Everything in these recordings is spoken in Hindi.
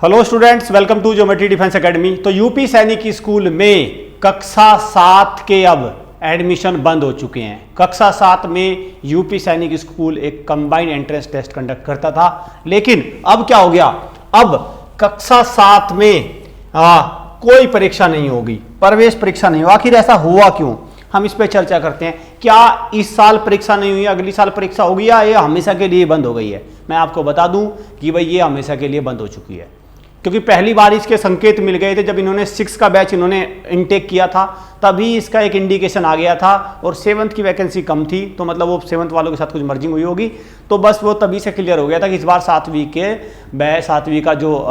Hello students, welcome to geometry defence academy. तो यूपी सैनिक स्कूल में कक्षा 7 के अब एडमिशन बंद हो चुके हैं। कक्षा 7 में यूपी सैनिक स्कूल एक कंबाइंड एंट्रेंस टेस्ट कंडक्ट करता था, लेकिन अब क्या हो गया, अब कक्षा 7 में कोई परीक्षा नहीं होगी, प्रवेश परीक्षा नहीं होगी। आखिर ऐसा हुआ क्यों, हम इस पे चर्चा करते हैं। क्या इस साल परीक्षा नहीं हुई, अगली साल परीक्षा होगी, या ये हमेशा के लिए बंद हो गई है? मैं आपको बता दूं कि भाई ये हमेशा के लिए बंद हो चुकी है, क्योंकि पहली बार इसके संकेत मिल गए थे जब इन्होंने 6 का बैच इन्होंने इनटेक किया था, तभी इसका एक इंडिकेशन आ गया था। और 7th की वैकेंसी कम थी, तो मतलब वो 7th वालों के साथ कुछ मर्जिंग हुई होगी, तो बस वो तभी से क्लियर हो गया था कि इस बार 7वीं का जो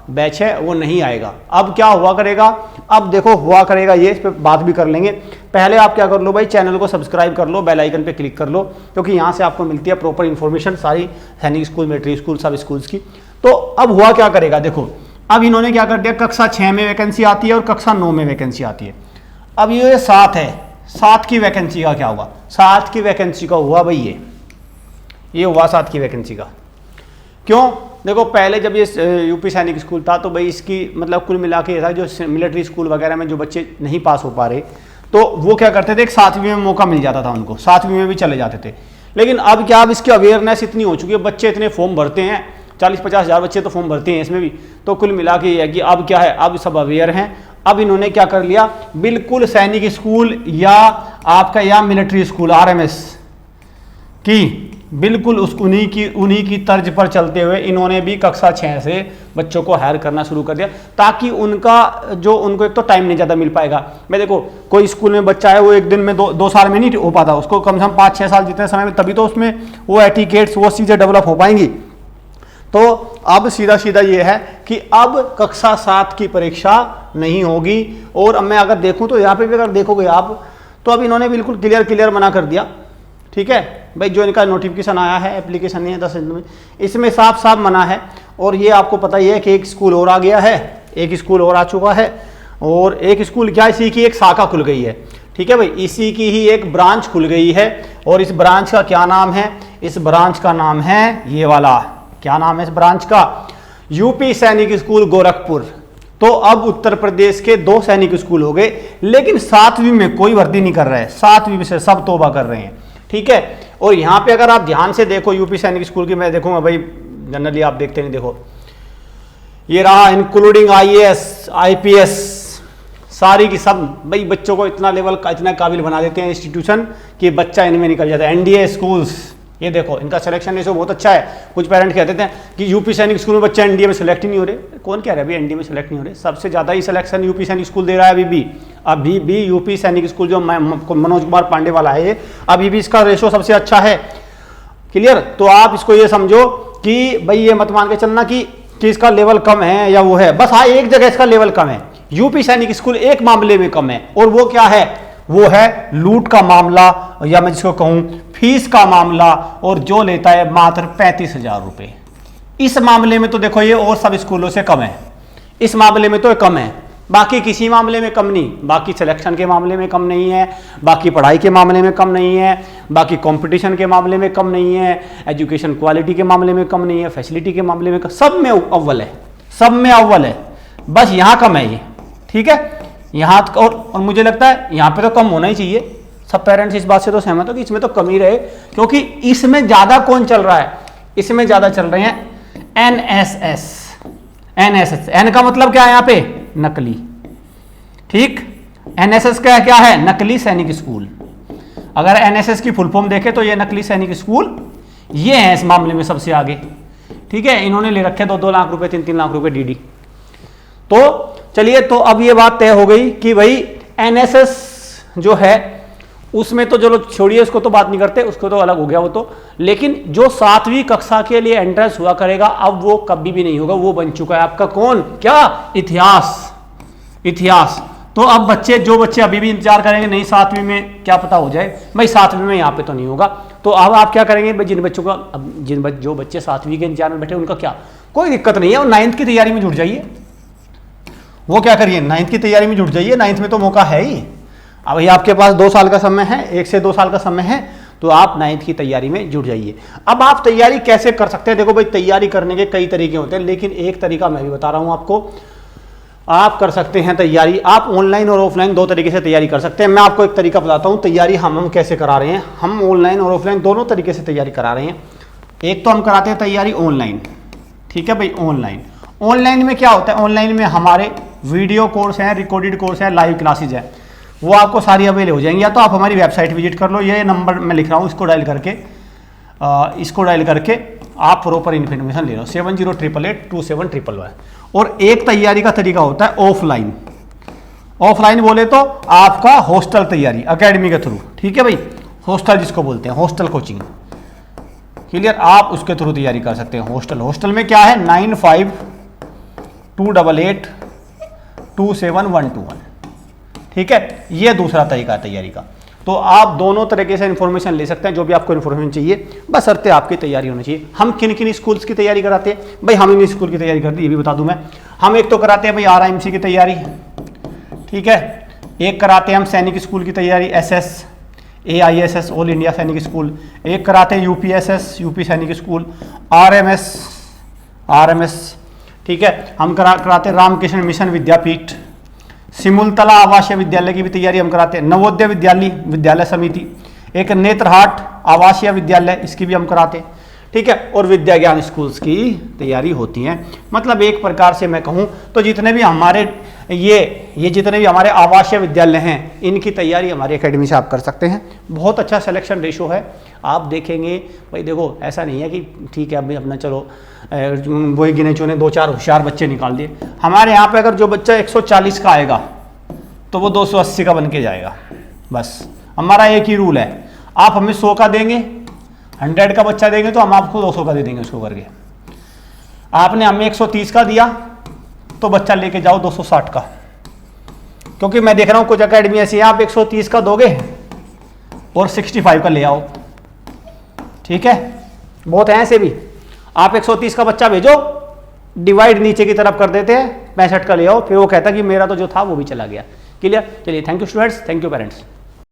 बैच है वो नहीं आएगा। अब क्या हुआ करेगा, अब देखो हुआ करेगा ये, इस पर बात भी कर लेंगे। पहले आप क्या कर लो भाई, चैनल को सब्सक्राइब कर लो, बेल आइकन पे क्लिक कर लो, क्योंकि यहाँ से आपको मिलती है प्रॉपर इन्फॉर्मेशन सारी सैनिक स्कूल, मिलिट्री स्कूल, सब स्कूल्स की। तो अब हुआ क्या करेगा, देखो अब इन्होंने क्या कर दिया, कक्षा 6 में वैकेंसी आती है और कक्षा 9 में वैकेंसी आती है। अब ये 7 है, 7 की वैकेंसी का क्या हुआ, 7 की वैकेंसी का हुआ भाई ये हुआ 7 की वैकेंसी का। क्यों, देखो पहले जब ये यूपी सैनिक स्कूल था तो भाई इसकी मतलब कुल मिला के था, जो मिलिट्री स्कूल वगैरह में जो बच्चे नहीं पास हो पा रहे तो वो क्या करते थे, एक 7वीं में मौका मिल जाता था उनको, 7वीं में भी चले जाते थे। लेकिन अब क्या, अब इसकी अवेयरनेस इतनी हो चुकी है, बच्चे इतने फॉर्म भरते हैं, 40-50 हज़ार बच्चे तो फॉर्म भरते हैं इसमें भी, तो कुल मिला के ये है कि अब क्या है, अब सब अवेयर हैं। अब इन्होंने क्या कर लिया, बिल्कुल सैनिक स्कूल या आपका या मिलिट्री स्कूल RMS की बिल्कुल उन्हीं की तर्ज पर चलते हुए इन्होंने भी कक्षा 6 से बच्चों को हायर करना शुरू कर दिया, ताकि उनको एक तो टाइम नहीं ज़्यादा मिल पाएगा। मैं देखो कोई स्कूल में बच्चा है, वो एक दिन में दो साल में नहीं हो पाता, उसको कम से कम 5-6 साल जितने समय में, तभी तो उसमें वो एटिकेट्स वो चीज़ें डेवलप हो पाएंगी। तो अब सीधा ये है कि अब कक्षा 7 की परीक्षा नहीं होगी। और अब मैं अगर देखूं तो यहाँ पे भी अगर देखोगे आप, तो अब इन्होंने बिल्कुल क्लियर मना कर दिया। ठीक है भाई, जो इनका नोटिफिकेशन आया है, एप्लीकेशन नहीं है 10 में, इसमें साफ मना है। और ये आपको पता ही है कि एक स्कूल और आ गया है, एक स्कूल और आ चुका है, और एक स्कूल क्या, इसी की एक शाखा खुल गई है। ठीक है भाई, इसी की ही एक ब्रांच खुल गई है, और इस ब्रांच का क्या नाम है, इस ब्रांच का नाम है ये वाला, क्या नाम है इस ब्रांच का, यूपी सैनिक स्कूल गोरखपुर। तो अब उत्तर प्रदेश के 2 सैनिक स्कूल हो गए, लेकिन 7वीं में कोई भर्ती नहीं कर रहे हैं, 7वीं से सब तौबा कर रहे हैं। ठीक है, और यहाँ पे अगर आप ध्यान से देखो यूपी सैनिक स्कूल की, मैं देखूंगा भाई, जनरली आप देखते नहीं, देखो ये रहा इंक्लूडिंग IAS IPS, सारी की सब भाई बच्चों को इतना लेवल का, इतना काबिल बना देते हैं इंस्टीट्यूशन कि बच्चा इनमें निकल जाता है। NDA स्कूल्स, ये देखो इनका सिलेक्शन रेशो बहुत अच्छा है। कुछ पेरेंट कहते थे कि यूपी सैनिक स्कूल में बच्चे NDA में सेलेक्ट ही नहीं हो रहे। कौन कह रहा है अभी NDA में सेलेक्ट नहीं हो रहे? सबसे ज़्यादा ही सिलेक्शन यूपी सैनिक स्कूल दे रहा है अभी भी यूपी सैनिक स्कूल जो मनोज कुमार पांडे वाला है, अभी भी इसका रेशो सबसे अच्छा है। क्लियर? तो आप इसको ये समझो कि भाई ये मत मान के चलना कि इसका लेवल कम है या वो है, बस हाँ एक जगह इसका लेवल कम है। यूपी सैनिक स्कूल एक मामले में कम है, और वो क्या है, वो है लूट का मामला, या मैं जिसको कहूं फीस का मामला, और जो लेता है मात्र 35,000 रुपए। इस मामले में तो देखो ये और सब स्कूलों से कम है, इस मामले में तो कम है, बाकी किसी मामले में कम नहीं, बाकी सिलेक्शन के मामले में कम नहीं है, बाकी पढ़ाई के मामले में कम नहीं है, बाकी कंपटीशन के मामले में कम नहीं है, एजुकेशन क्वालिटी के मामले में कम नहीं है, फैसिलिटी के मामले में सब में अव्वल है, सब में अव्वल है, बस यहाँ कम है ये। ठीक है, यहाँ और मुझे लगता है यहाँ पे तो कम होना ही चाहिए। सब पेरेंट्स इस बात से तो सहमत हो कि इसमें तो कम ही रहे, क्योंकि इसमें ज्यादा कौन चल रहा है, इसमें ज्यादा चल रहे हैं NSS। N का मतलब क्या है यहाँ पे, नकली। ठीक, NSS का क्या है, नकली सैनिक स्कूल। अगर NSS की फुल फॉर्म देखे तो ये नकली सैनिक स्कूल ये है इस मामले में सबसे आगे। ठीक है, इन्होंने ले रखे 2-2 लाख रुपए, 3-3 लाख रुपए DD। तो चलिए, तो अब ये बात तय हो गई कि भाई NSS जो है उसमें तो चलो छोड़िए, उसको तो बात नहीं करते, उसको तो अलग हो गया वो तो। लेकिन जो 7वीं कक्षा के लिए एंट्रेंस हुआ करेगा, अब वो कभी भी नहीं होगा, वो बन चुका है आपका कौन, क्या, इतिहास। तो अब जो बच्चे अभी भी इंतजार करेंगे नहीं 7वीं में क्या पता हो जाए, भाई 7वीं में यहाँ पे तो नहीं होगा, तो अब आप क्या करेंगे भाई, जिन बच्चों का जो बच्चे 7वीं के इंतजार में बैठे उनका क्या, कोई दिक्कत नहीं है, और 9th की तैयारी में जुट जाइए। वो क्या करिए, 9th की तैयारी में जुट जाइए, 9th में तो मौका है ही। अब भाई आपके पास 2 साल का समय है, 1 से 2 साल का समय है, तो आप 9th की तैयारी में जुट जाइए। अब आप तैयारी कैसे कर सकते हैं? देखो भाई, तैयारी करने के कई तरीके होते हैं, लेकिन एक तरीका मैं भी बता रहा हूं आपको। आप कर सकते हैं तैयारी, आप ऑनलाइन और ऑफलाइन दो तरीके से तैयारी कर सकते हैं। मैं आपको एक तरीका बताता हूं तैयारी हम कैसे करा रहे हैं। हम ऑनलाइन और ऑफलाइन दोनों तरीके से तैयारी करा रहे हैं। एक तो हम कराते हैं तैयारी ऑनलाइन, ठीक है भाई। ऑनलाइन में क्या होता है? ऑनलाइन में हमारे वीडियो कोर्स हैं, रिकॉर्डेड कोर्स है, लाइव क्लासेज है, वो आपको सारी अवेलेबल हो जाएंगी। या तो आप हमारी वेबसाइट विजिट कर लो, ये नंबर मैं लिख रहा हूँ, इसको डायल करके आप प्रॉपर इन्फॉर्मेशन ले लो, 7088827111। और एक तैयारी का तरीका होता है ऑफलाइन। ऑफलाइन बोले तो आपका हॉस्टल तैयारी एकेडमी के थ्रू, ठीक है भाई, हॉस्टल जिसको बोलते हैं, हॉस्टल कोचिंग, क्लियर। आप उसके थ्रू तैयारी कर सकते हैं। हॉस्टल में क्या है? 9528827121, ठीक है। ये दूसरा तरीका है तैयारी का। तो आप दोनों तरीके से इन्फॉर्मेशन ले सकते हैं, जो भी आपको इन्फॉर्मेशन चाहिए, बस शर्त आपकी तैयारी होनी चाहिए। हम किन किन स्कूल्स की तैयारी कराते हैं भाई? हम इन स्कूल की तैयारी करते हैं, ये भी बता दूं मैं। हम एक तो कराते हैं भाई RIMC की तैयारी, ठीक है। एक कराते हैं हम सैनिक स्कूल की तैयारी, SS AISS ऑल इंडिया सैनिक स्कूल। एक कराते हैं UPSS UP Sainik school, RMS, ठीक है। हम कराते हैं रामकृष्ण मिशन विद्यापीठ, सिमुलतला आवासीय विद्यालय की भी तैयारी हम कराते हैं, नवोदय विद्यालय समिति, एक नेत्रहाट आवासीय विद्यालय, इसकी भी हम कराते हैं, ठीक है। और विद्या ज्ञान स्कूल्स की तैयारी होती है। मतलब एक प्रकार से मैं कहूँ तो जितने भी हमारे ये जितने भी हमारे आवासीय विद्यालय हैं, इनकी तैयारी हमारी एकेडमी से आप कर सकते हैं। बहुत अच्छा सिलेक्शन रेशो है, आप देखेंगे भाई। देखो ऐसा नहीं है कि ठीक है अभी अपना चलो वही गिने चुने 2-4 होशियार बच्चे निकाल दिए। हमारे यहाँ पे अगर जो बच्चा 140 का आएगा तो वो 280 का बन के जाएगा। बस हमारा एक ही रूल है, आप हमें 100 का देंगे, 100 का बच्चा देंगे तो हम आपको 200 का दे देंगे उसको करके। आपने हमें 130 का दिया तो बच्चा लेके जाओ 260 का, क्योंकि मैं देख रहा हूँ कुछ अकेडमी ऐसी है आप 130 का दोगे और 65 का ले आओ, ठीक है। बहुत है ऐसे भी, आप 130 का बच्चा भेजो, डिवाइड नीचे की तरफ कर देते हैं, 65 का ले आओ, फिर वो कहता कि मेरा तो जो था वो भी चला गया। क्लियर? चलिए, thank you students, thank you parents.